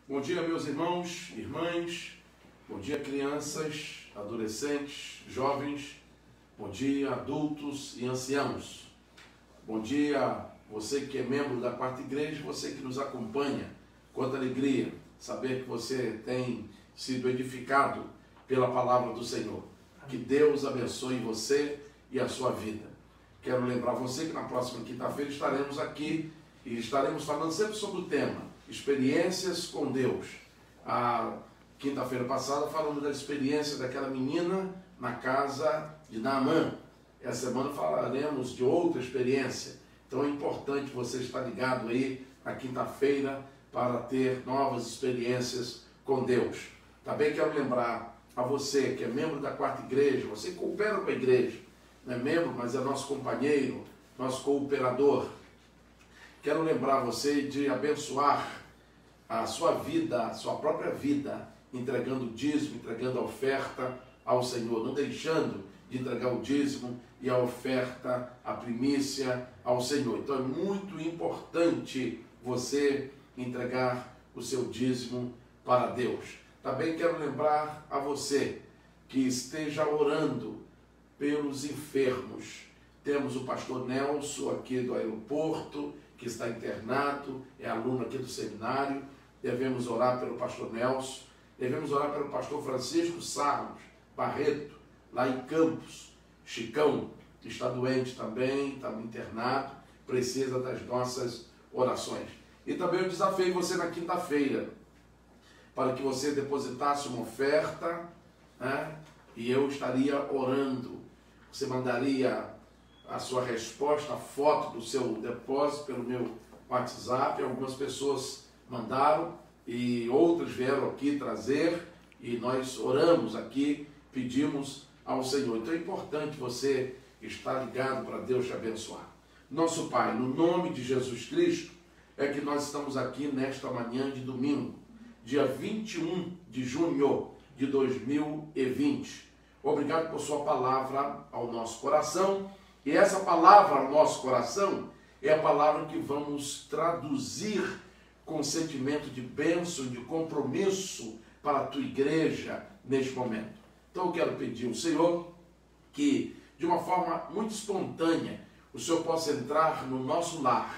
Bom dia, meus irmãos, irmãs, bom dia, crianças, adolescentes, jovens, bom dia, adultos e anciãos. Bom dia, você que é membro da Quarta Igreja, você que nos acompanha. Quanta alegria saber que você tem sido edificado pela palavra do Senhor. Que Deus abençoe você e a sua vida. Quero lembrar você que na próxima quinta-feira estaremos aqui e estaremos falando sempre sobre o tema experiências com Deus. A quinta-feira passada falamos da experiência daquela menina na casa de Naamã. Essa semana falaremos de outra experiência. Então é importante você estar ligado aí na quinta-feira para ter novas experiências com Deus. Também quero lembrar a você que é membro da Quarta Igreja, você que coopera com a igreja, não é membro, mas é nosso companheiro, nosso cooperador. Quero lembrar você de abençoar a sua vida, a sua própria vida, entregando o dízimo, entregando a oferta ao Senhor, não deixando de entregar o dízimo e a oferta, a primícia ao Senhor. Então é muito importante você entregar o seu dízimo para Deus. Também quero lembrar a você que esteja orando pelos enfermos. Temos o pastor Nelson aqui do aeroporto, que está internado, é aluno aqui do seminário. Devemos orar pelo pastor Nelson, devemos orar pelo pastor Francisco Sarros Barreto, lá em Campos. Chicão, que está doente também, está internado, precisa das nossas orações. E também eu desafio você na quinta-feira, para que você depositasse uma oferta, né? E eu estaria orando. Você mandaria a sua resposta, a foto do seu depósito pelo meu WhatsApp. Algumas pessoas mandaram e outras vieram aqui trazer e nós oramos aqui, pedimos ao Senhor. Então é importante você estar ligado para Deus te abençoar. Nosso Pai, no nome de Jesus Cristo, é que nós estamos aqui nesta manhã de domingo, dia 21 de junho de 2020. Obrigado por sua palavra ao nosso coração. E essa palavra ao nosso coração é a palavra que vamos traduzir com sentimento de bênção, de compromisso para a tua igreja neste momento. Então eu quero pedir ao Senhor que, de uma forma muito espontânea, o Senhor possa entrar no nosso lar,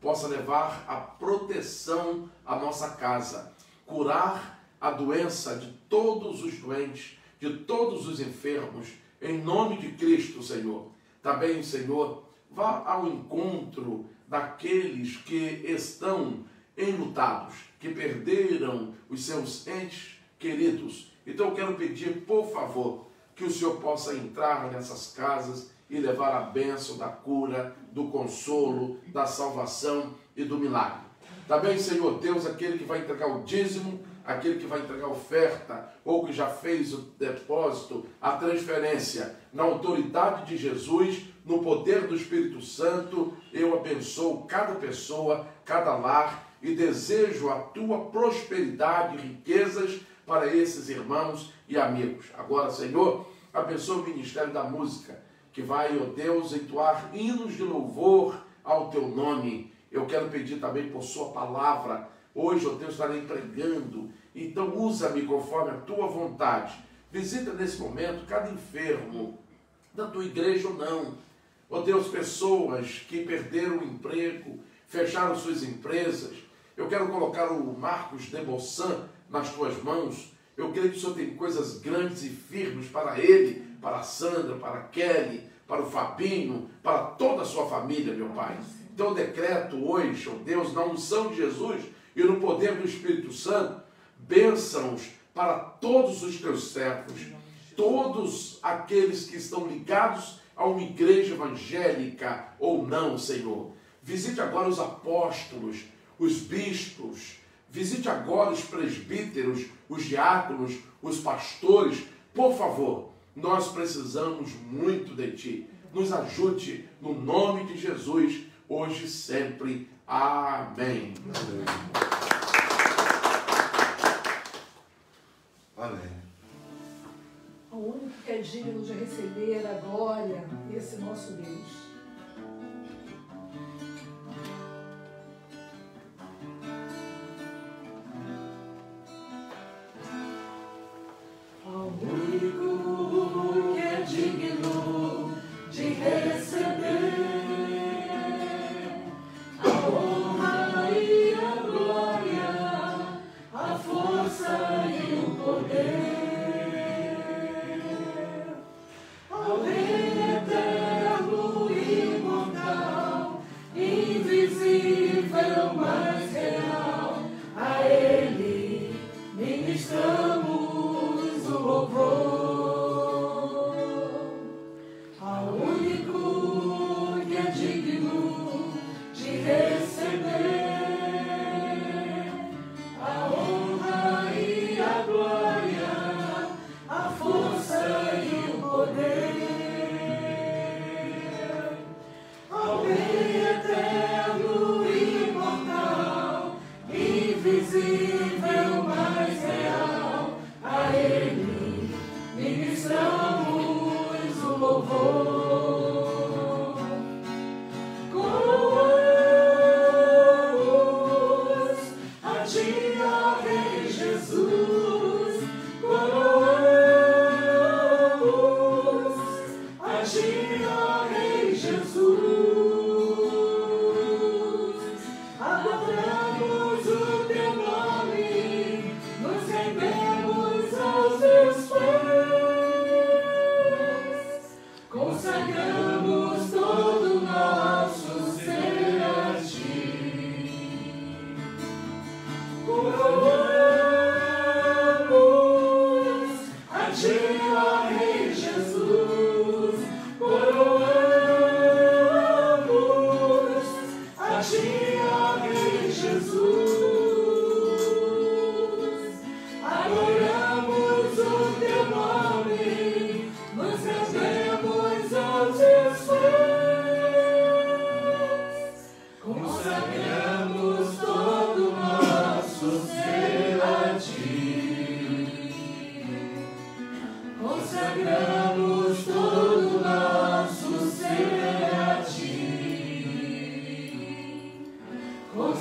possa levar a proteção à nossa casa, curar a doença de todos os doentes, de todos os enfermos, em nome de Cristo, Senhor. Também, Senhor, vá ao encontro daqueles que estão enlutados, que perderam os seus entes queridos. Então eu quero pedir, por favor, que o Senhor possa entrar nessas casas e levar a bênção da cura, do consolo, da salvação e do milagre. Também, Senhor Deus, aquele que vai entregar o dízimo, aquele que vai entregar a oferta, ou que já fez o depósito, a transferência, na autoridade de Jesus, no poder do Espírito Santo, eu abençoo cada pessoa, cada lar, e desejo a tua prosperidade e riquezas para esses irmãos e amigos. Agora, Senhor, abençoa o ministério da música, que vai, ó Deus, entoar hinos de louvor ao teu nome. Eu quero pedir também por sua palavra. Hoje, ó Deus, estarei pregando. Então, usa-me conforme a tua vontade. Visita nesse momento cada enfermo da tua igreja ou não. Ó Deus, pessoas que perderam o emprego, fecharam suas empresas. Eu quero colocar o Marcos de Bossan nas tuas mãos. Eu creio que o Senhor tem coisas grandes e firmes para ele, para a Sandra, para a Kelly, para o Fabinho, para toda a sua família, meu Pai. Então, eu decreto hoje, ó Deus, na unção de Jesus e no poder do Espírito Santo, bênçãos para todos os teus servos, todos aqueles que estão ligados a uma igreja evangélica ou não, Senhor. Visite agora os apóstolos, os bispos, visite agora os presbíteros, os diáconos, os pastores. Por favor, nós precisamos muito de Ti. Nos ajude no nome de Jesus, hoje e sempre. Amém. Amém. O único que é digno de receber a glória, esse nosso Deus.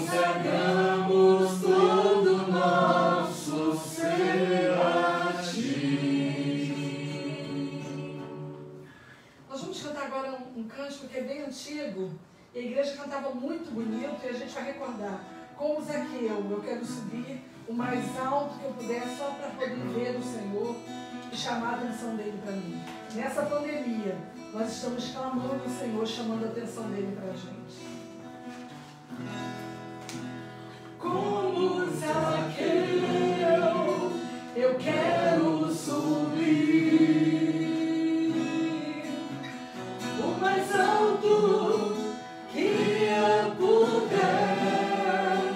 consagramos todo nosso ser a ti. Nós vamos cantar agora um cântico que é bem antigo. E a igreja cantava muito bonito e a gente vai recordar. Como Zaqueu, eu quero subir o mais alto que eu puder só para poder ver o Senhor e chamar a atenção dele para mim. Nessa pandemia, nós estamos clamando o Senhor, chamando a atenção dele para a gente. Como Zaqueu, eu quero subir o mais alto que eu puder,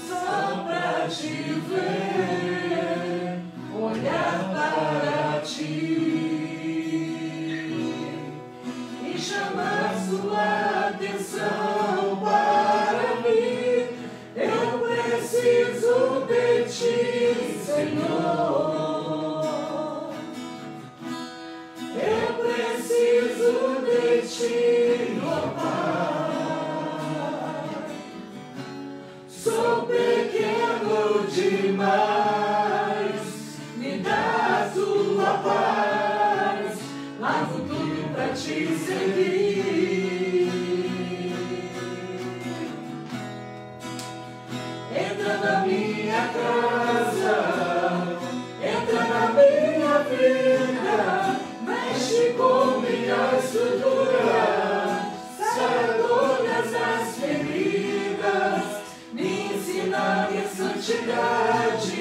só pra te ver, olhar para ti e chamar sua atenção para mim. Eu preciso de ti, Senhor. Eu preciso de ti, ó Pai. Sou pequeno demais, me dá tua paz, largo tudo pra te seguir. Entra na minha casa, entra na minha vida, mexe com minha estrutura, sara todas as feridas, me ensina em santidade.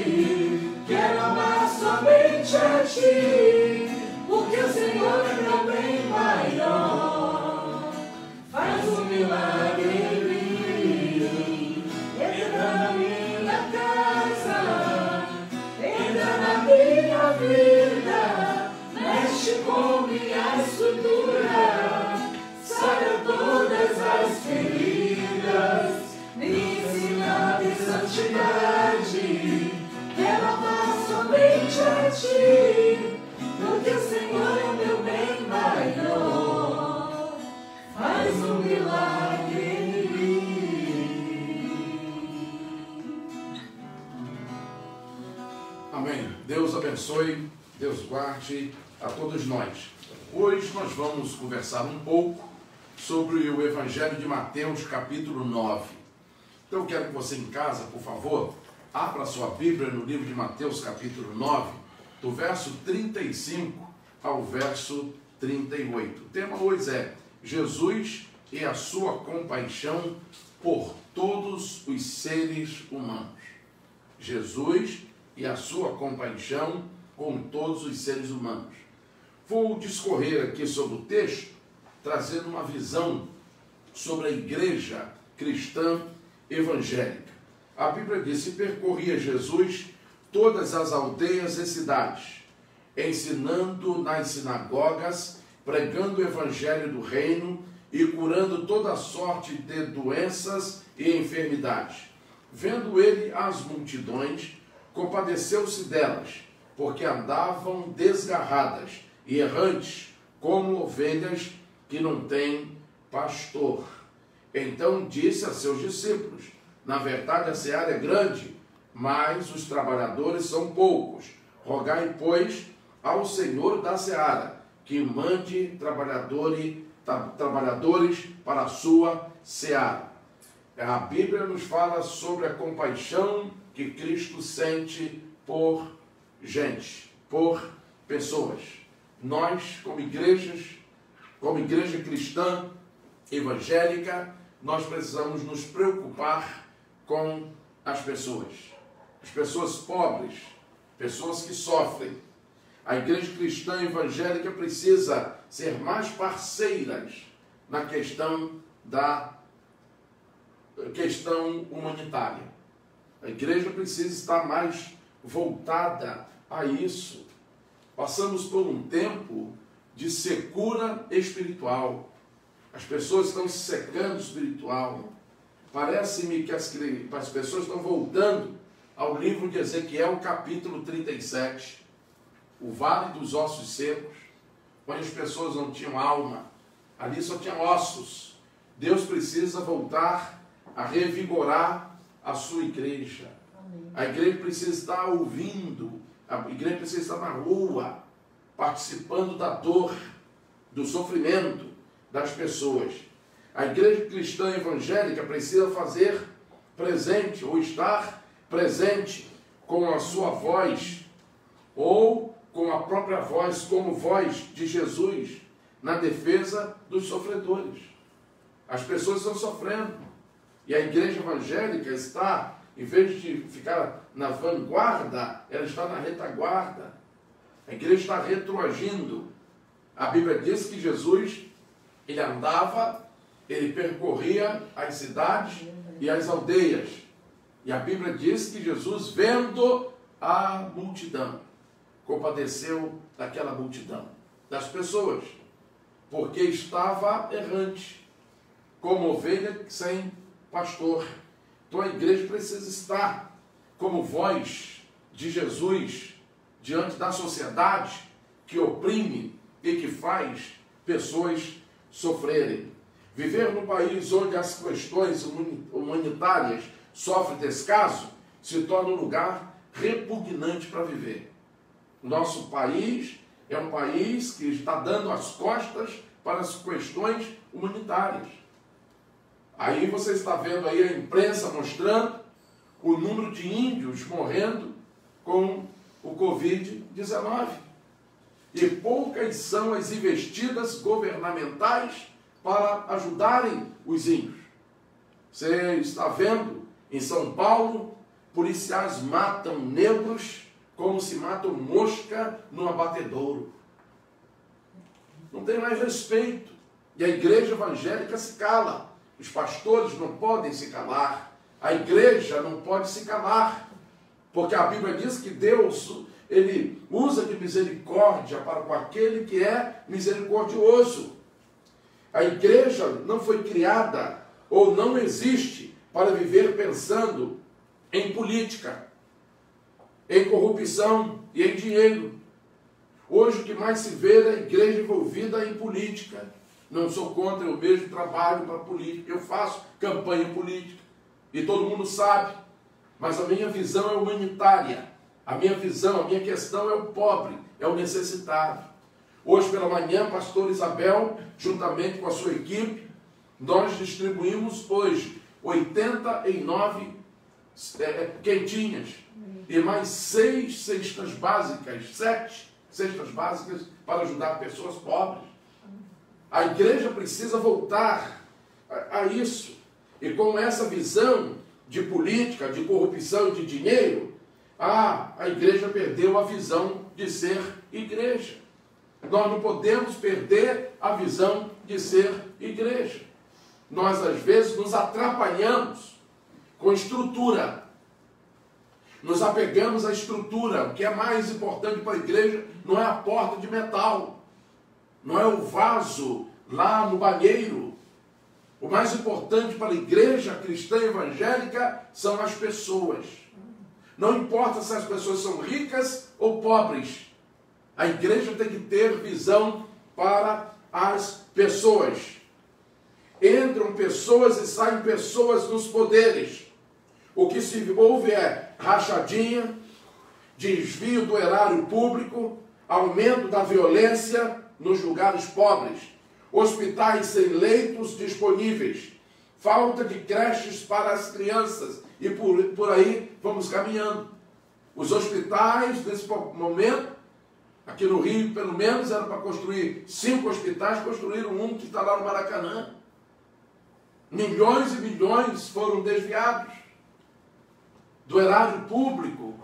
Quero amar somente a ti, porque o Senhor é meu bem maior. Faz um milagre em mim. Entra na minha casa, entra na minha vida, mexe com minha estrutura, sara todas as feridas, me ensina em santidade. Quero amar somente a ti, porque o Senhor é meu bem maior. Faz um milagre em mim. Amém. Deus abençoe, Deus guarde a todos nós. Hoje nós vamos conversar um pouco sobre o Evangelho de Mateus, capítulo 9. Então eu quero que você em casa, por favor, abra sua Bíblia no livro de Mateus, capítulo 9, do verso 35 ao verso 38. O tema hoje é Jesus e a sua compaixão por todos os seres humanos. Jesus e a sua compaixão com todos os seres humanos. Vou discorrer aqui sobre o texto, trazendo uma visão sobre a igreja cristã evangélica. A Bíblia diz: e percorria Jesus todas as aldeias e cidades, ensinando nas sinagogas, pregando o evangelho do reino e curando toda sorte de doenças e enfermidades. Vendo ele as multidões, compadeceu-se delas, porque andavam desgarradas e errantes, como ovelhas que não têm pastor. Então disse a seus discípulos: na verdade a seara é grande, mas os trabalhadores são poucos. Rogai, pois, ao Senhor da seara, que mande trabalhadores para a sua seara. A Bíblia nos fala sobre a compaixão que Cristo sente por gente, por pessoas. Nós, como igreja cristã evangélica, nós precisamos nos preocupar com as pessoas pobres, pessoas que sofrem. A igreja cristã evangélica precisa ser mais parceiras na questão humanitária. A igreja precisa estar mais voltada a isso. Passamos por um tempo de secura espiritual. As pessoas estão se secando espiritual. Parece-me que as pessoas estão voltando ao livro de Ezequiel, capítulo 37, o vale dos ossos secos, onde as pessoas não tinham alma, ali só tinham ossos. Deus precisa voltar a revigorar a sua igreja. A igreja precisa estar ouvindo, a igreja precisa estar na rua, participando da dor, do sofrimento das pessoas. A igreja cristã evangélica precisa fazer presente, ou estar presente com a sua voz, ou com a própria voz, como voz de Jesus, na defesa dos sofredores. As pessoas estão sofrendo. E a igreja evangélica está, em vez de ficar na vanguarda, ela está na retaguarda. A igreja está retroagindo. A Bíblia diz que Jesus, ele andava, ele percorria as cidades e as aldeias. E a Bíblia diz que Jesus, vendo a multidão, compadeceu daquela multidão, das pessoas, porque estava errante, como ovelha sem pastor. Então a igreja precisa estar como voz de Jesus diante da sociedade que oprime e que faz pessoas sofrerem. Viver num país onde as questões humanitárias sofrem descaso se torna um lugar repugnante para viver. Nosso país é um país que está dando as costas para as questões humanitárias. Aí você está vendo aí a imprensa mostrando o número de índios morrendo com o Covid-19. E poucas são as investidas governamentais para ajudarem os índios. Você está vendo, em São Paulo, policiais matam negros como se matam mosca no abatedouro. Não tem mais respeito. E a igreja evangélica se cala. Os pastores não podem se calar. A igreja não pode se calar. Porque a Bíblia diz que Deus, ele usa de misericórdia para com aquele que é misericordioso. A igreja não foi criada ou não existe para viver pensando em política, em corrupção e em dinheiro. Hoje o que mais se vê é a igreja envolvida em política. Não sou contra, eu mesmo trabalho para a política, eu faço campanha política. E todo mundo sabe. Mas a minha visão é humanitária. A minha visão, a minha questão é o pobre, é o necessitado. Hoje pela manhã, pastor Isabel, juntamente com a sua equipe, nós distribuímos hoje 89 quentinhas e mais 6 cestas básicas, 7 cestas básicas para ajudar pessoas pobres. A igreja precisa voltar a isso. E com essa visão de política, de corrupção e de dinheiro, a igreja perdeu a visão de ser igreja. Nós não podemos perder a visão de ser igreja. Nós, às vezes, nos atrapalhamos com estrutura. Nos apegamos à estrutura. O que é mais importante para a igreja não é a porta de metal. Não é o vaso lá no banheiro. O mais importante para a igreja cristã evangélica são as pessoas. Não importa se as pessoas são ricas ou pobres. A igreja tem que ter visão para as pessoas. Entram pessoas e saem pessoas nos poderes. O que se ouve é rachadinha, desvio do erário público, aumento da violência nos lugares pobres, hospitais sem leitos disponíveis, falta de creches para as crianças e por aí vamos caminhando. Os hospitais, nesse momento, aqui no Rio, pelo menos, era para construir 5 hospitais, construíram um que está lá no Maracanã. Milhões e milhões foram desviados do erário público,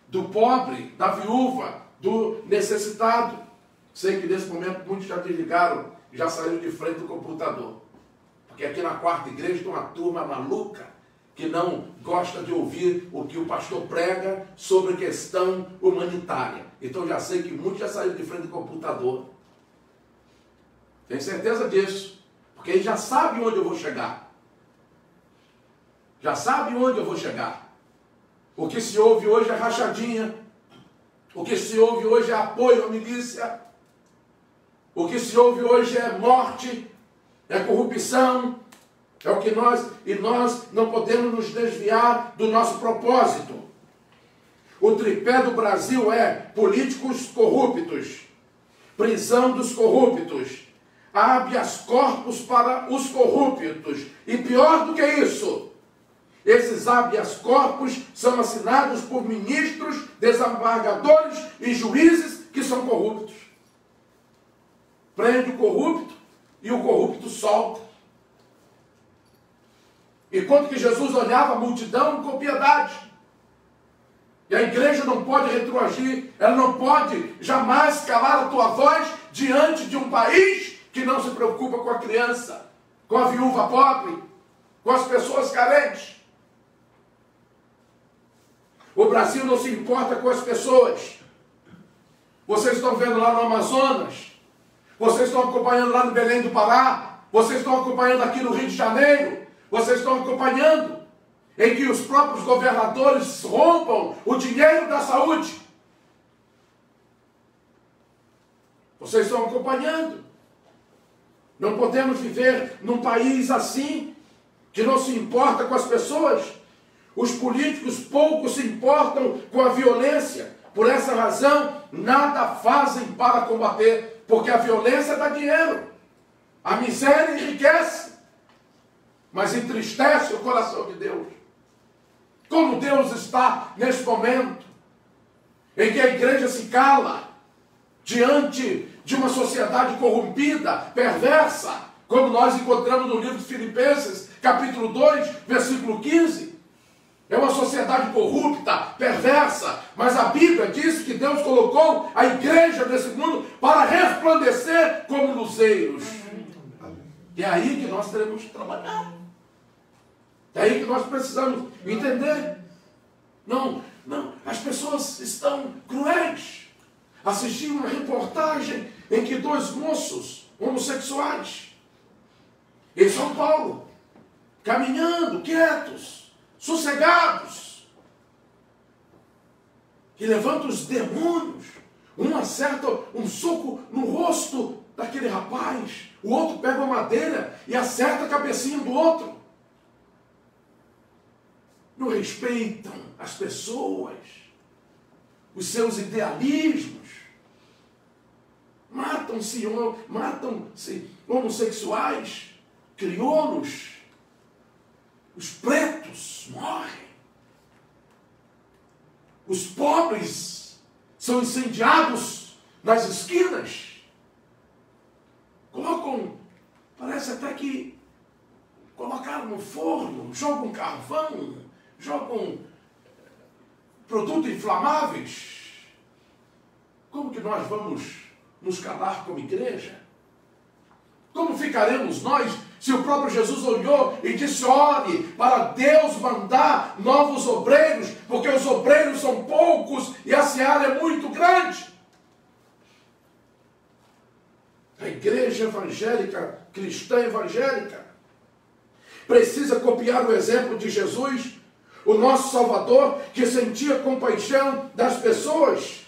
do pobre, da viúva, do necessitado. Sei que nesse momento muitos já desligaram, já saíram de frente do computador. Porque aqui na quarta igreja tem uma turma maluca que não gosta de ouvir o que o pastor prega sobre questão humanitária. Então já sei que muitos já saíram de frente do computador. Tenho certeza disso. Porque ele já sabe onde eu vou chegar. Já sabe onde eu vou chegar. O que se ouve hoje é rachadinha. O que se ouve hoje é apoio à milícia. O que se ouve hoje é morte, é corrupção, É o que nós não podemos nos desviar do nosso propósito. O tripé do Brasil é políticos corruptos, prisão dos corruptos, habeas corpus para os corruptos. E pior do que isso, esses habeas corpus são assinados por ministros, desembargadores e juízes que são corruptos. Prende o corrupto e o corrupto solta. Enquanto que Jesus olhava a multidão com piedade. E a igreja não pode retroagir, ela não pode jamais calar a tua voz diante de um país que não se preocupa com a criança, com a viúva pobre, com as pessoas carentes. O Brasil não se importa com as pessoas. Vocês estão vendo lá no Amazonas, vocês estão acompanhando lá no Belém do Pará, vocês estão acompanhando aqui no Rio de Janeiro, vocês estão acompanhando em que os próprios governadores roubam o dinheiro da saúde. Vocês estão acompanhando. Não podemos viver num país assim, que não se importa com as pessoas. Os políticos pouco se importam com a violência. Por essa razão, nada fazem para combater, porque a violência dá dinheiro. A miséria enriquece, mas entristece o coração de Deus. Como Deus está nesse momento em que a igreja se cala diante de uma sociedade corrompida, perversa, como nós encontramos no livro de Filipenses, capítulo 2, versículo 15. É uma sociedade corrupta, perversa, mas a Bíblia diz que Deus colocou a igreja nesse mundo para resplandecer como luzeiros. E é aí que nós teremos que trabalhar. É aí que nós precisamos entender. Não, as pessoas estão cruéis. Assisti uma reportagem em que 2 moços homossexuais em São Paulo, caminhando, quietos, sossegados, que levantam os demônios. Um acerta um soco no rosto daquele rapaz, o outro pega uma madeira e acerta a cabecinha do outro. Não respeitam as pessoas, os seus idealismos. Matam-se homossexuais, crioulos, os pretos morrem. Os pobres são incendiados nas esquinas. Parece até que colocaram no forno, jogam carvão, jogam produtos inflamáveis. Como que nós vamos nos calar como igreja? Como ficaremos nós se o próprio Jesus olhou e disse: ore para Deus mandar novos obreiros, porque os obreiros são poucos e a seara é muito grande? A igreja evangélica, cristã evangélica, precisa copiar o exemplo de Jesus, o nosso Salvador, que sentia compaixão das pessoas.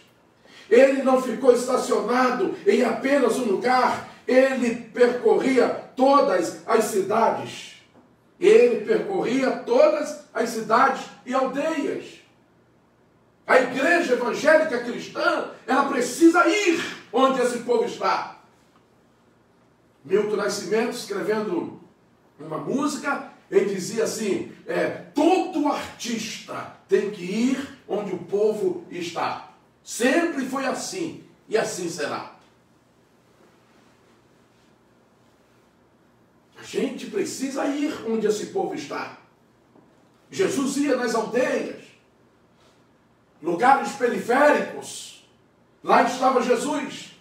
Ele não ficou estacionado em apenas um lugar, ele percorria todas as cidades. Ele percorria todas as cidades e aldeias. A igreja evangélica cristã, ela precisa ir onde esse povo está. Milton Nascimento, escrevendo uma música, ele dizia assim: todo artista tem que ir onde o povo está. Sempre foi assim, e assim será. A gente precisa ir onde esse povo está. Jesus ia nas aldeias, lugares periféricos. Lá estava Jesus.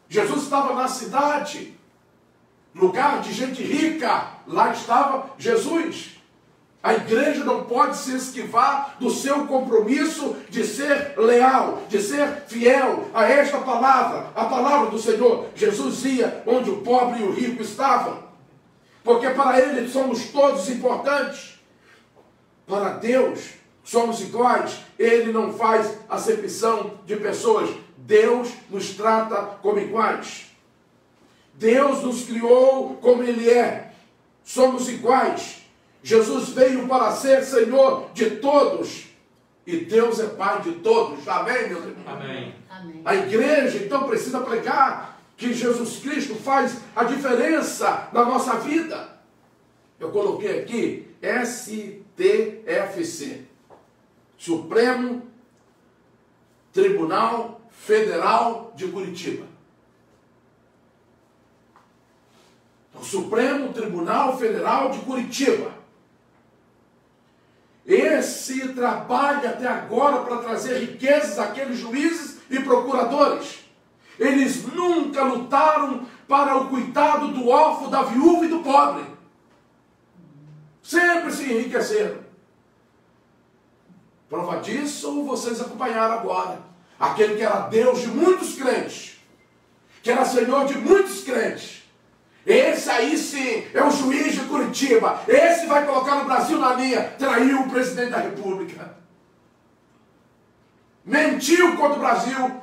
Jesus estava na cidade, lugar de gente rica. Lá estava Jesus. A igreja não pode se esquivar do seu compromisso de ser leal, de ser fiel a esta palavra, a palavra do Senhor. Jesus ia onde o pobre e o rico estavam, porque para ele somos todos importantes. Para Deus somos iguais. Ele não faz acepção de pessoas. Deus nos trata como iguais. Deus nos criou como Ele é. somos iguais. Jesus veio para ser Senhor de todos e Deus é Pai de todos. Amém, meus irmãos? Amém. A igreja, então, precisa pregar que Jesus Cristo faz a diferença na nossa vida. Eu coloquei aqui STFC, Supremo Tribunal Federal de Curitiba. O Supremo Tribunal Federal de Curitiba. Esse trabalha até agora para trazer riquezas àqueles juízes e procuradores. Eles nunca lutaram para o cuidado do órfão, da viúva e do pobre. Sempre se enriqueceram. Prova disso vocês acompanharam agora. Aquele que era Deus de muitos crentes, que era Senhor de muitos crentes. Esse aí sim é o juiz de Curitiba. Esse vai colocar o Brasil na linha. Traiu o presidente da República. Mentiu contra o Brasil.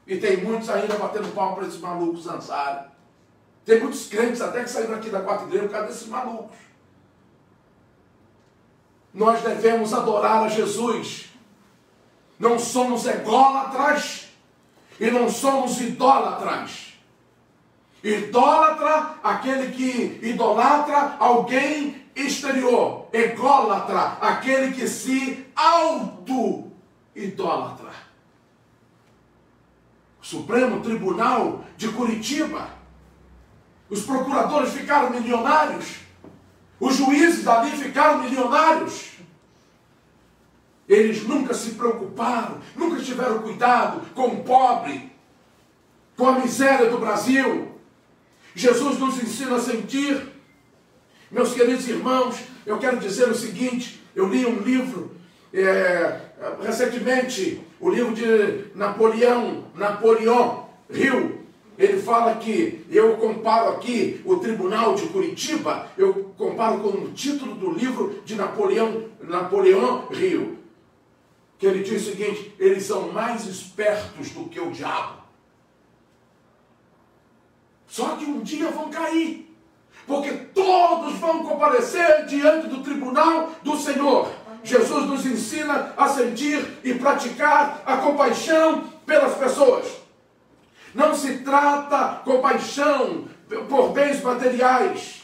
E tem muitos ainda batendo palma para esses malucos dançarem. Tem muitos crentes até que saíram aqui da quarta igreja por causa desses malucos. Nós devemos adorar a Jesus. Não somos ególatras e não somos idólatras. Idólatra, aquele que idolatra alguém exterior. Ególatra, aquele que se auto-idólatra. Supremo Tribunal de Curitiba. Os procuradores ficaram milionários. Os juízes dali ficaram milionários. Eles nunca se preocuparam, nunca tiveram cuidado com o pobre, com a miséria do Brasil. Jesus nos ensina a sentir. Meus queridos irmãos, eu quero dizer o seguinte, eu li um livro recentemente, o livro de Napoleão Hill. Ele fala que, eu comparo aqui o Tribunal de Curitiba, eu comparo com o título do livro de Napoleão Hill, que ele diz o seguinte: eles são mais espertos do que o diabo. Só que um dia vão cair, porque todos vão comparecer diante do tribunal do Senhor. Jesus nos ensina a sentir e praticar a compaixão pelas pessoas. Não se trata compaixão por bens materiais.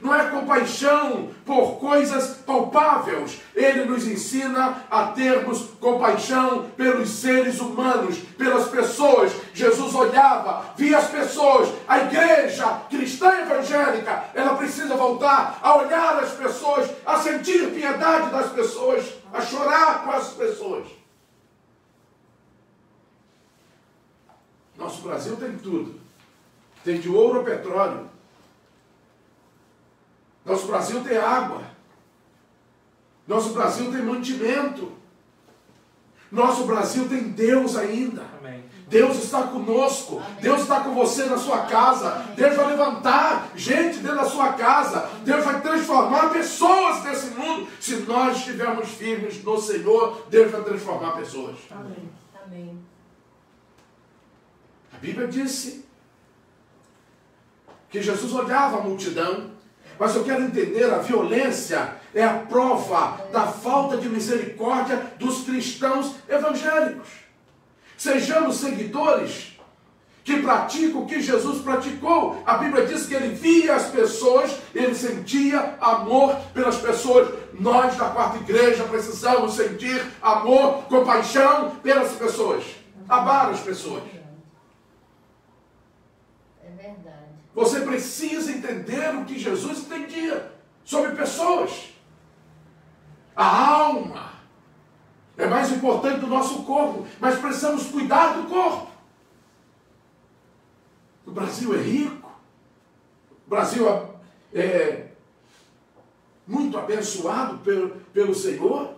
Não é compaixão por coisas palpáveis. Ele nos ensina a termos compaixão pelos seres humanos, pelas pessoas. Jesus olhava, via as pessoas. A igreja cristã evangélica, ela precisa voltar a olhar as pessoas, a sentir piedade das pessoas, a chorar com as pessoas. Nosso Brasil tem tudo. Tem de ouro a petróleo. Nosso Brasil tem água. Nosso Brasil tem mantimento. Nosso Brasil tem Deus ainda. Amém. Deus está conosco. Amém. Deus está com você na sua casa. Amém. Deus vai levantar gente dentro da sua casa. Amém. Deus vai transformar pessoas desse mundo. Se nós estivermos firmes no Senhor, Deus vai transformar pessoas. Amém. Amém. A Bíblia disse que Jesus olhava a multidão. Mas eu quero entender, a violência é a prova da falta de misericórdia dos cristãos evangélicos. Sejamos seguidores que praticam o que Jesus praticou. A Bíblia diz que ele via as pessoas, ele sentia amor pelas pessoas. Nós da quarta igreja precisamos sentir amor, compaixão pelas pessoas. Amar as pessoas. É verdade. Você precisa entender o que Jesus entendia sobre pessoas. A alma é mais importante do nosso corpo, mas precisamos cuidar do corpo. O Brasil é rico, o Brasil é muito abençoado pelo Senhor,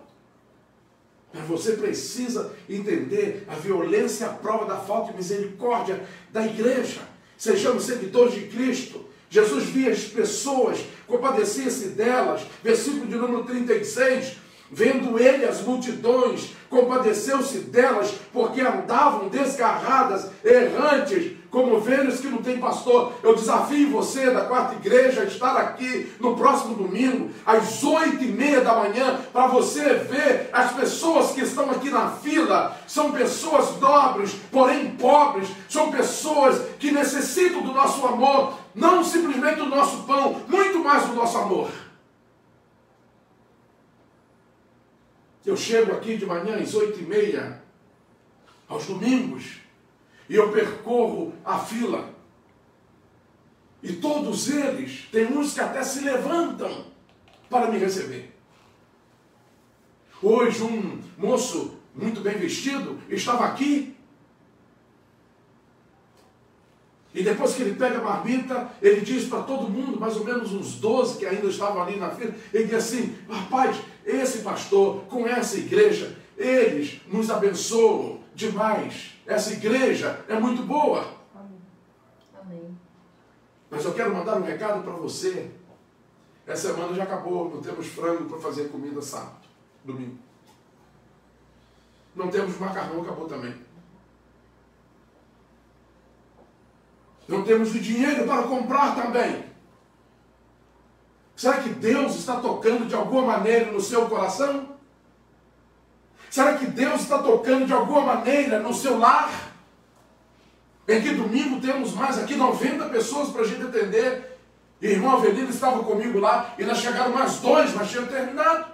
mas você precisa entender a violência, a prova da falta de misericórdia da igreja. Sejamos seguidores de Cristo. Jesus via as pessoas, compadecia-se delas. Versículo de número 36. Vendo ele as multidões, compadeceu-se delas, porque andavam desgarradas, errantes, como ovelhas que não têm pastor. Eu desafio você da quarta igreja a estar aqui no próximo domingo, às 8h30 da manhã, para você ver as pessoas que estão aqui na fila. São pessoas nobres, porém pobres. São pessoas que necessitam do nosso amor, não simplesmente do nosso pão, muito mais do nosso amor. Eu chego aqui de manhã às 8h30, aos domingos, e eu percorro a fila. E todos eles, tem uns que até se levantam para me receber. Hoje um moço muito bem vestido estava aqui. E depois que ele pega a marmita, ele diz para todo mundo, mais ou menos uns 12 que ainda estavam ali na fila, ele diz assim: rapaz, esse pastor com essa igreja, eles nos abençoam demais. Essa igreja é muito boa. Amém. Mas eu quero mandar um recado para você. Essa semana já acabou, não temos frango para fazer comida sábado, domingo. Não temos macarrão, acabou também. Não temos o dinheiro para comprar também. Será que Deus está tocando de alguma maneira no seu coração? Será que Deus está tocando de alguma maneira no seu lar? Em que domingo temos mais aqui 90 pessoas para a gente atender. E o irmão Avelino estava comigo lá, e nós chegaram mais 2, mas tinha terminado.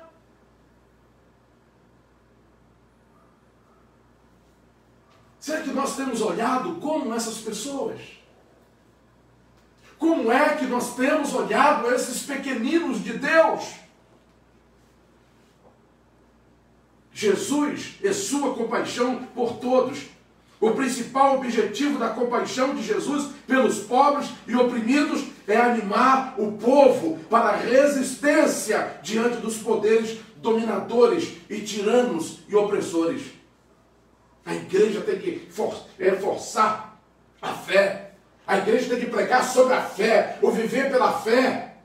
Será que nós temos olhado como essas pessoas? Como é que nós temos olhado esses pequeninos de Deus? Jesus e sua compaixão por todos. O principal objetivo da compaixão de Jesus pelos pobres e oprimidos é animar o povo para a resistência diante dos poderes dominadores e tiranos e opressores. A igreja tem que reforçar a fé. A igreja tem que pregar sobre a fé, o viver pela fé.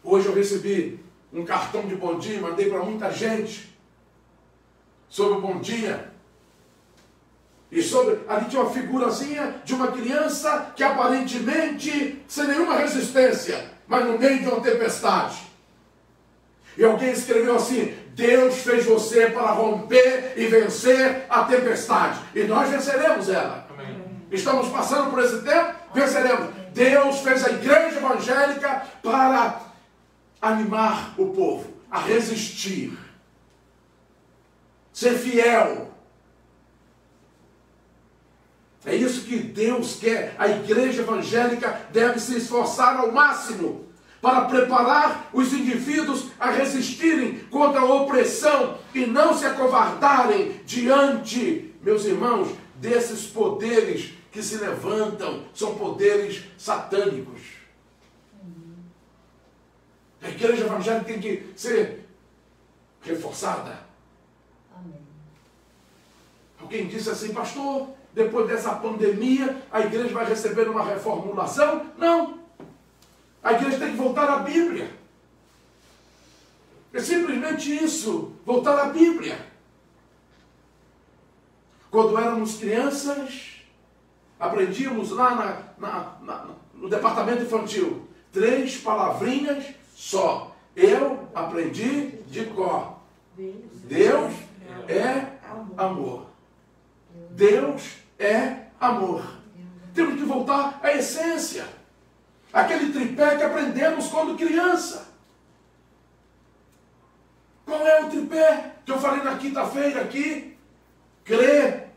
Hoje eu recebi um cartão de bom dia, mandei para muita gente sobre o bom dia. E ali tinha uma figurazinha de uma criança que aparentemente sem nenhuma resistência, mas no meio de uma tempestade. E alguém escreveu assim: Deus fez você para romper e vencer a tempestade. E nós venceremos ela. Estamos passando por esse tempo, venceremos. Deus fez a igreja evangélica para animar o povo a resistir, ser fiel. É isso que Deus quer. A igreja evangélica deve se esforçar ao máximo para preparar os indivíduos a resistirem contra a opressão e não se acovardarem diante, meus irmãos, desses poderes que se levantam. São poderes satânicos. A igreja evangélica tem que ser reforçada. Amém. Alguém disse assim: pastor, depois dessa pandemia a igreja vai receber uma reformulação? Não. A igreja tem que voltar à Bíblia. É simplesmente isso, voltar à Bíblia. Quando éramos crianças, aprendíamos lá no departamento infantil 3 palavrinhas só. Eu aprendi de cor. Deus é amor. Deus é amor. Temos que voltar à essência. Aquele tripé que aprendemos quando criança. Qual é o tripé que eu falei na quinta-feira aqui? Crer,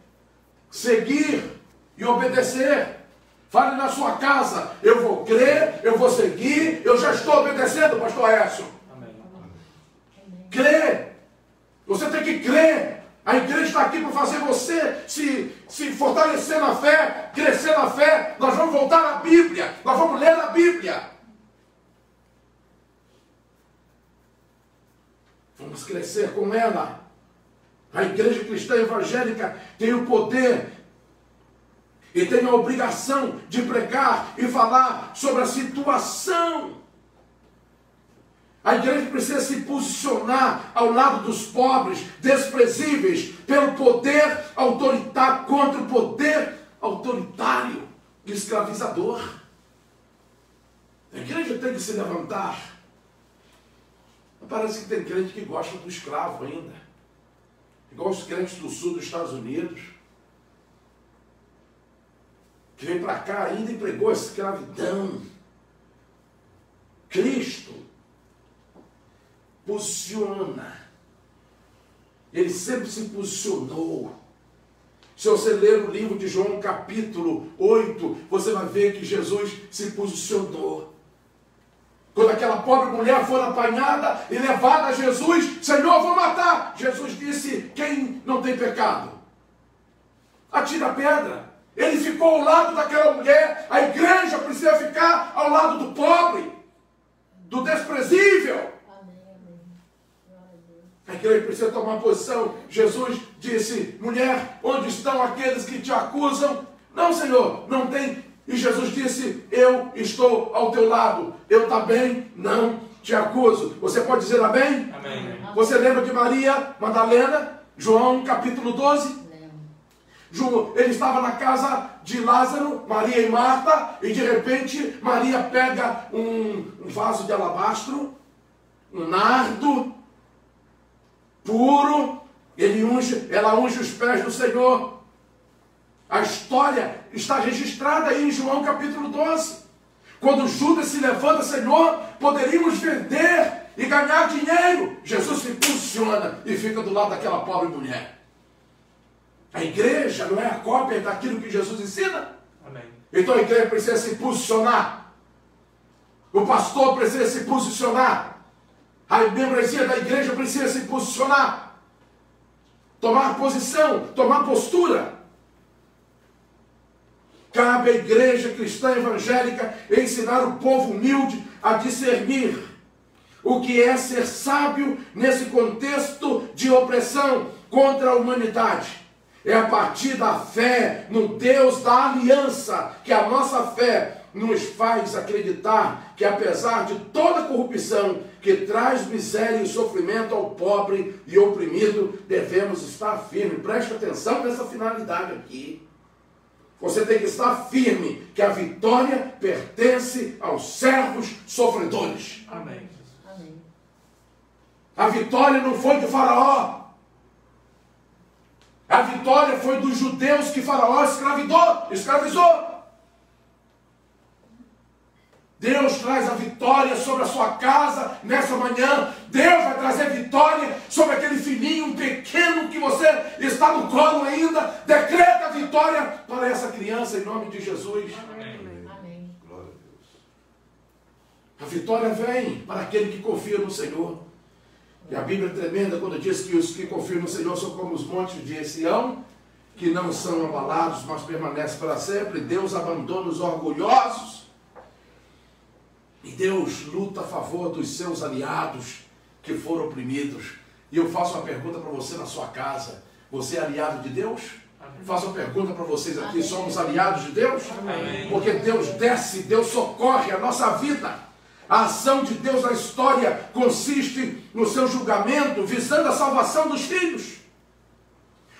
seguir e obedecer. Fale na sua casa: eu vou crer, eu vou seguir, eu já estou obedecendo, pastor Edson. Amém. Crer. Você tem que crer. A igreja está aqui para fazer você se fortalecer na fé, crescer na fé. Nós vamos voltar à Bíblia, nós vamos ler a Bíblia. Vamos crescer com ela. A igreja cristã evangélica tem o poder e tem a obrigação de pregar e falar sobre a situação. A igreja precisa se posicionar ao lado dos pobres, desprezíveis, pelo poder autoritário, contra o poder autoritário e escravizador. A igreja tem que se levantar. Parece que tem crente que gosta do escravo ainda. Igual os crentes do sul dos Estados Unidos. Que vem para cá ainda e pregou a escravidão. Cristo posiciona. Ele sempre se posicionou. Se você ler o livro de João capítulo 8, você vai ver que Jesus se posicionou. Quando aquela pobre mulher foi apanhada e levada a Jesus, Senhor, vou matar. Jesus disse, quem não tem pecado? Atira a pedra. Ele ficou ao lado daquela mulher. A igreja precisa ficar ao lado do pobre, do desprezível. A igreja precisa tomar posição. Jesus disse, mulher, onde estão aqueles que te acusam? Não, Senhor, não tem. E Jesus disse, eu estou ao teu lado. Eu também não te acuso. Você pode dizer amém? Amém. Você lembra de Maria Madalena? João capítulo 12? Ele estava na casa de Lázaro, Maria e Marta, e de repente Maria pega um vaso de alabastro, um nardo puro, ela unge os pés do Senhor. A história está registrada aí em João capítulo 12. Quando Judas se levanta, Senhor, poderíamos vender e ganhar dinheiro. Jesus se posiciona e fica do lado daquela pobre mulher. A igreja não é a cópia daquilo que Jesus ensina? Amém. Então a igreja precisa se posicionar. O pastor precisa se posicionar. A membresia da igreja precisa se posicionar. Tomar posição, tomar postura. Cabe à igreja cristã evangélica ensinar o povo humilde a discernir o que é ser sábio nesse contexto de opressão contra a humanidade. É a partir da fé no Deus da aliança que a nossa fé nos faz acreditar que, apesar de toda a corrupção que traz miséria e sofrimento ao pobre e oprimido, devemos estar firmes. Preste atenção nessa finalidade aqui. Você tem que estar firme que a vitória pertence aos servos sofredores. Amém. Amém. A vitória não foi de Faraó. A vitória foi dos judeus que Faraó escravizou. Deus traz a vitória sobre a sua casa nessa manhã. Deus vai trazer vitória sobre aquele filhinho pequeno que você está no colo ainda. Decreta a vitória para essa criança em nome de Jesus. Amém. Amém. Glória a Deus. A vitória vem para aquele que confia no Senhor. E a Bíblia é tremenda quando diz que os que confiam no Senhor são como os montes de Sião, que não são abalados, mas permanecem para sempre. Deus abandona os orgulhosos. E Deus luta a favor dos seus aliados que foram oprimidos. E eu faço uma pergunta para você na sua casa. Você é aliado de Deus? Amém. Faço uma pergunta para vocês aqui. Amém. Somos aliados de Deus? Amém. Porque Deus desce, Deus socorre a nossa vida. A ação de Deus na história consiste no seu julgamento, visando a salvação dos filhos.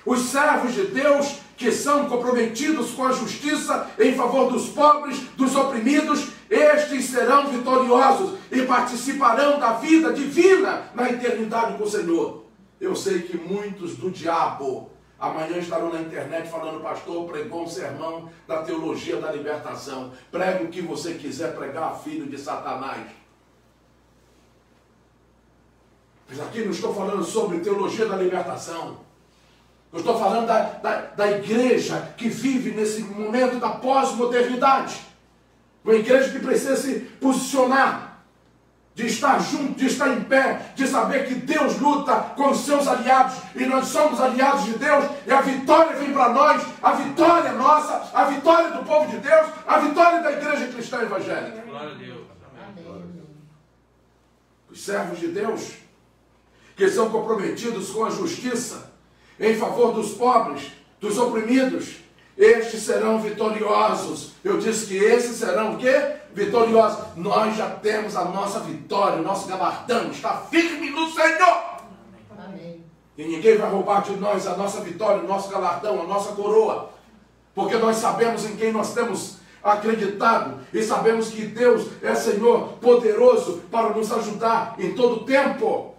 Os servos de Deus que são comprometidos com a justiça em favor dos pobres, dos oprimidos, estes serão vitoriosos e participarão da vida divina na eternidade com o Senhor. Eu sei que muitos do diabo amanhã estarão na internet falando, pastor, pregou um sermão da teologia da libertação. Pregue o que você quiser pregar, filho de Satanás. Mas aqui não estou falando sobre teologia da libertação. Eu estou falando da igreja que vive nesse momento da pós-modernidade. Uma igreja que precisa se posicionar, de estar junto, de estar em pé, de saber que Deus luta com os seus aliados e nós somos aliados de Deus e a vitória vem para nós, a vitória nossa, a vitória do povo de Deus, a vitória da igreja cristã evangélica. Glória a Deus. Amém. Os servos de Deus que são comprometidos com a justiça em favor dos pobres, dos oprimidos, estes serão vitoriosos. Eu disse que esses serão o quê? vitoriosa. Nós já temos a nossa vitória, o nosso galardão está firme no Senhor. Amém. E ninguém vai roubar de nós a nossa vitória, o nosso galardão, a nossa coroa. Porque nós sabemos em quem nós temos acreditado e sabemos que Deus é Senhor poderoso para nos ajudar em todo tempo.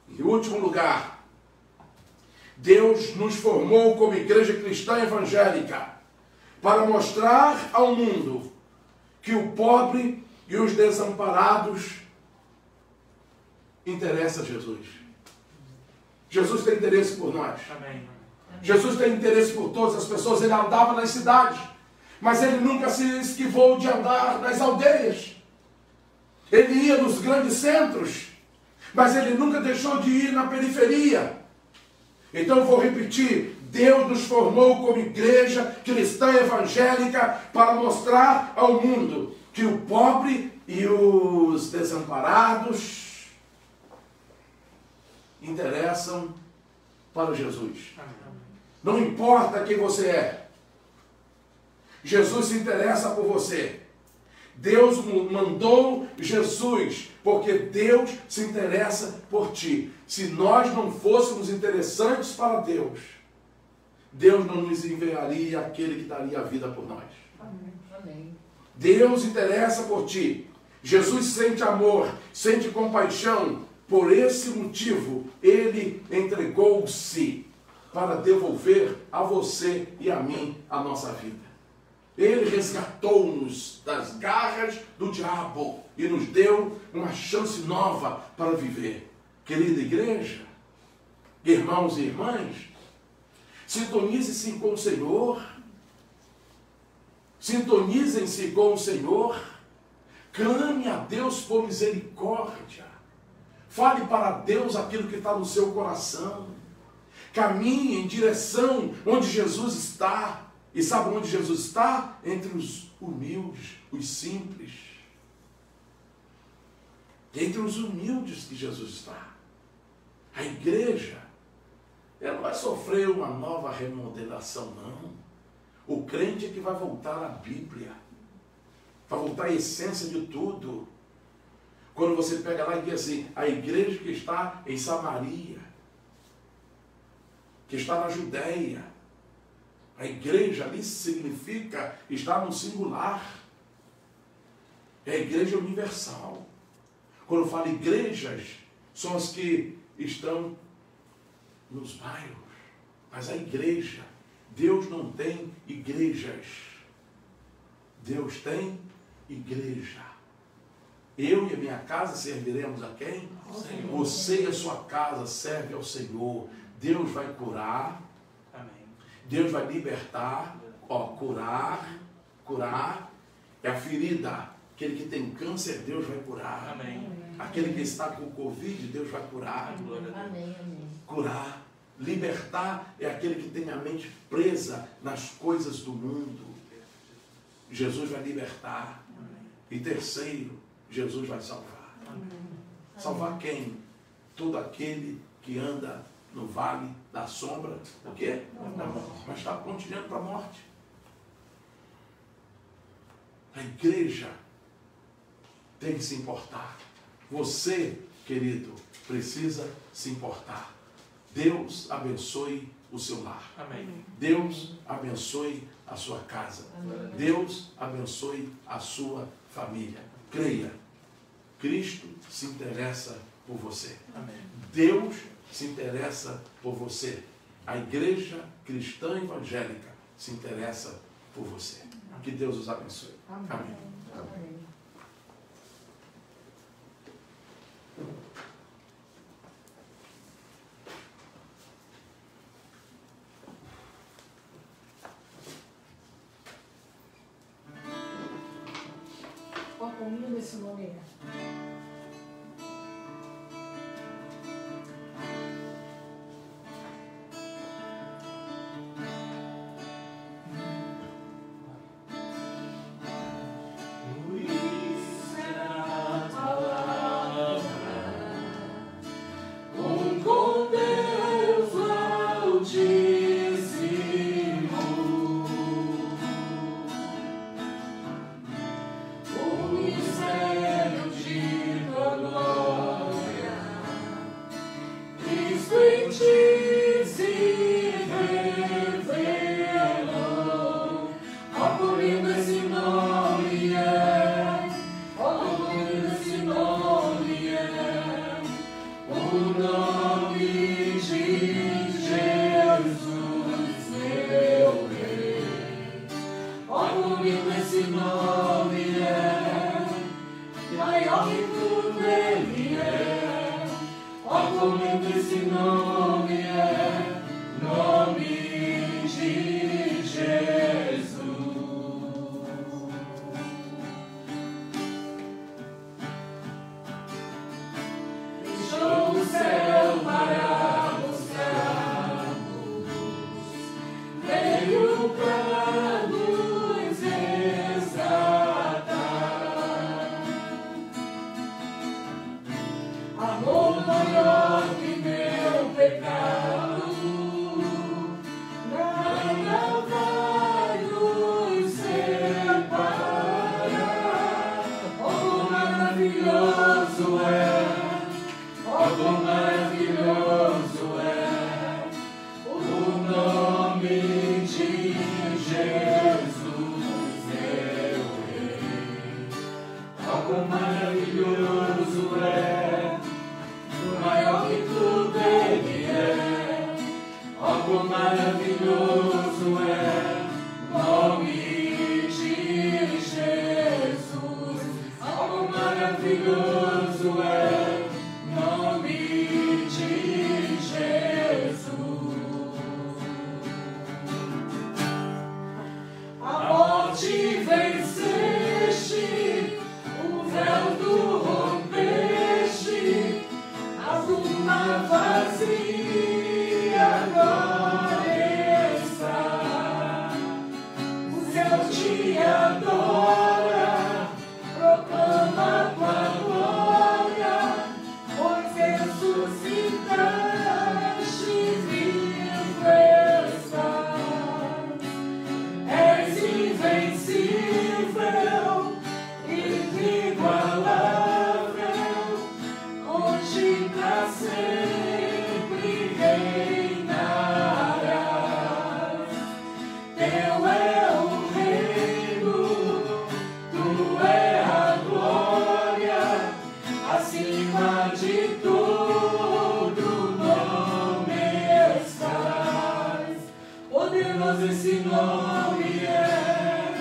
Em último lugar, Deus nos formou como igreja cristã evangélica para mostrar ao mundo que o pobre e os desamparados interessa a Jesus. Jesus tem interesse por nós. Amém. Jesus tem interesse por todas as pessoas. Ele andava nas cidades, mas ele nunca se esquivou de andar nas aldeias. Ele ia nos grandes centros, mas ele nunca deixou de ir na periferia. Então eu vou repetir: Deus nos formou como igreja cristã evangélica para mostrar ao mundo que o pobre e os desamparados interessam para Jesus. Não importa quem você é, Jesus se interessa por você. Deus mandou Jesus porque Deus se interessa por ti. Se nós não fôssemos interessantes para Deus, Deus não nos enviaria aquele que daria a vida por nós. Amém. Deus interessa por ti. Jesus sente amor, sente compaixão. Por esse motivo, Ele entregou-se para devolver a você e a mim a nossa vida. Ele resgatou-nos das garras do diabo e nos deu uma chance nova para viver. Querida igreja, irmãos e irmãs, sintonize-se com o Senhor. Sintonizem-se com o Senhor. Clame a Deus por misericórdia. Fale para Deus aquilo que está no seu coração. Caminhe em direção onde Jesus está. E sabe onde Jesus está? Entre os humildes, os simples. Entre os humildes que Jesus está. A igreja, ela não vai sofrer uma nova remodelação, não. O crente é que vai voltar à Bíblia. Vai voltar à essência de tudo. Quando você pega lá e diz assim, a igreja que está em Samaria, que está na Judéia, a igreja ali significa estar no singular. É a igreja universal. Quando eu falo igrejas, são as que estão nos bairros. Mas a igreja, Deus não tem igrejas. Deus tem igreja. Eu e a minha casa serviremos a quem? Senhor. Você e a sua casa serve ao Senhor. Deus vai curar. Amém. Deus vai libertar. Curar. É a ferida. Aquele que tem câncer, Deus vai curar. Amém. Aquele que está com Covid, Deus vai curar. Amém. Curar. Libertar é aquele que tem a mente presa nas coisas do mundo. Jesus vai libertar. E terceiro, Jesus vai salvar. Salvar quem? Todo aquele que anda no vale da sombra, o quê? Da morte. Mas está continuando para a morte. A igreja tem que se importar. Você, querido, precisa se importar. Deus abençoe o seu lar. Amém. Deus abençoe a sua casa. Amém. Deus abençoe a sua família. Creia, Cristo se interessa por você. Amém. Deus se interessa por você. A igreja cristã evangélica se interessa por você. Que Deus os abençoe. Amém. Amém. Qual comigo esse nome é? acima de todo nome estás. Poderoso esse nome é,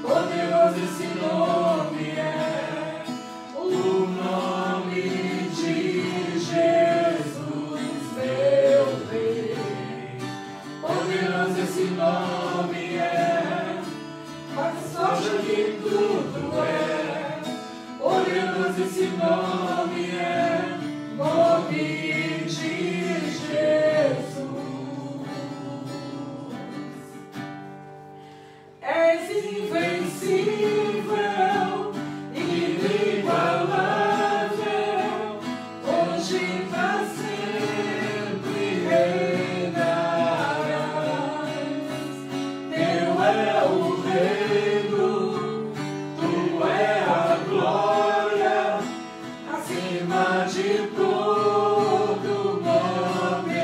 poderoso esse nome é, o nome de Jesus, meu Rei. Poderoso esse nome é, mais forte que tudo é. Poderoso esse nome é, nome de Jesus. És invencível, inigualável, hoje pra sempre reinarás. Teu é o reino, tu é a glória, acima de todo nome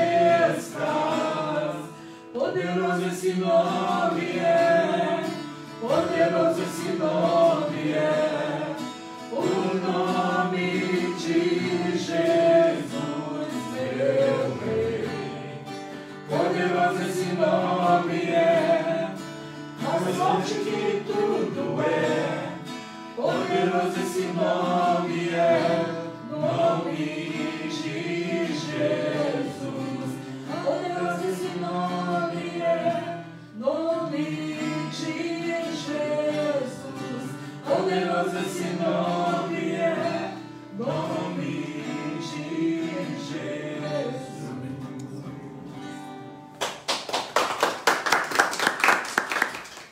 estás. Poderoso esse nome é, poderoso esse nome é, o nome de Jesus, meu Rei. Poderoso esse nome é, mais forte que tudo é. Poderoso esse nome é, nome de Jesus. Poderoso esse nome é, nome de Jesus. Poderoso esse nome é, nome de Jesus.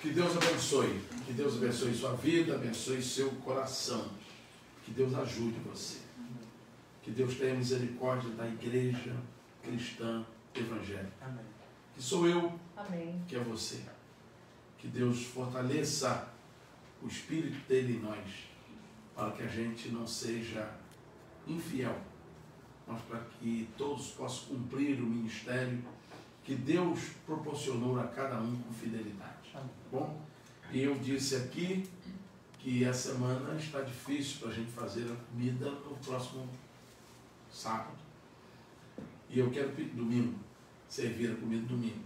Que Deus abençoe. Que Deus abençoe sua vida, abençoe seu coração. Que Deus ajude você. Que Deus tenha misericórdia da igreja cristã evangélica. Amém. Que sou eu, Amém. que é você. Que Deus fortaleça o Espírito dele em nós, para que a gente não seja infiel, mas para que todos possam cumprir o ministério que Deus proporcionou a cada um com fidelidade. Amém. Bom, e eu disse aqui que a semana está difícil para a gente fazer a comida no próximo sábado. E eu quero pedir domingo, servir a comida domingo.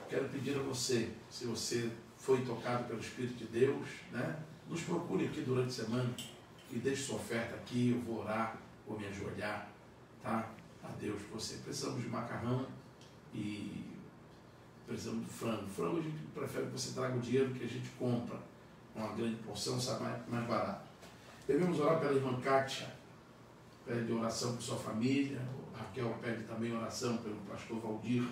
Quero pedir a você, se você foi tocado pelo Espírito de Deus, né? Nos procure aqui durante a semana e deixe sua oferta aqui, eu vou orar, vou me ajoelhar, tá? A Deus por você. Precisamos de macarrão e precisamos de frango. Frango a gente prefere que você traga o dinheiro que a gente compra. Uma grande porção sai mais barato. Devemos orar pela irmã Kátia, pede oração por sua família. O Raquel pede também oração pelo pastor Valdir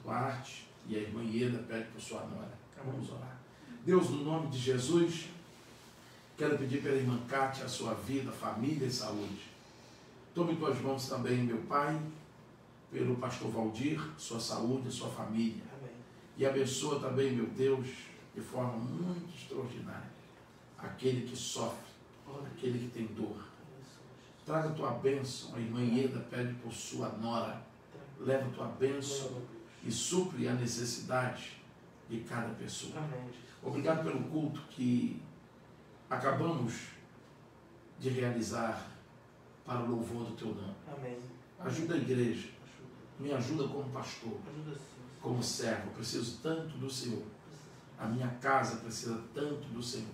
Duarte. E a irmã Ieda pede por sua nora. Vamos orar. Deus, no nome de Jesus, quero pedir pela irmã Kátia a sua vida, família e saúde. Tome em tuas mãos também, meu Pai, pelo pastor Valdir, sua saúde e sua família. Amém. E abençoa também, meu Deus, de forma muito extraordinária, aquele que sofre, aquele que tem dor. Traga a tua bênção. A irmã Ieda pede por sua nora. Leva a tua bênção e supre a necessidade de cada pessoa. Amém. Obrigado pelo culto que acabamos de realizar para o louvor do teu nome. Amém. Ajuda a igreja, Ajuda. me ajuda como pastor, Ajuda sim. como servo. Eu preciso tanto do Senhor. A minha casa precisa tanto do Senhor.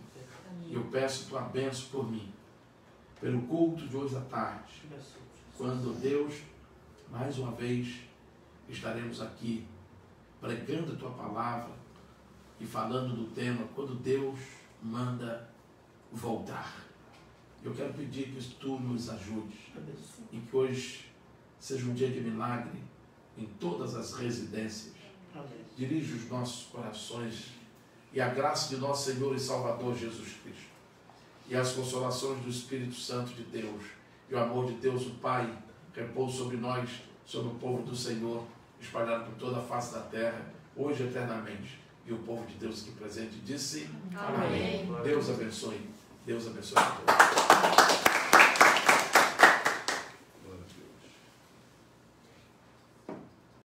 E eu peço tua bênção por mim, pelo culto de hoje à tarde, quando Deus, mais uma vez, estaremos aqui pregando a tua palavra e falando do tema, quando Deus manda voltar. Eu quero pedir que tu nos ajudes e que hoje seja um dia de milagre em todas as residências. Dirige os nossos corações e a graça de nosso Senhor e Salvador Jesus Cristo e as consolações do Espírito Santo de Deus e o amor de Deus o Pai repouse sobre nós, sobre o povo do Senhor, espalhado por toda a face da terra, hoje e eternamente. E o povo de Deus aqui presente disse: Amém. Deus abençoe. Deus abençoe a todos.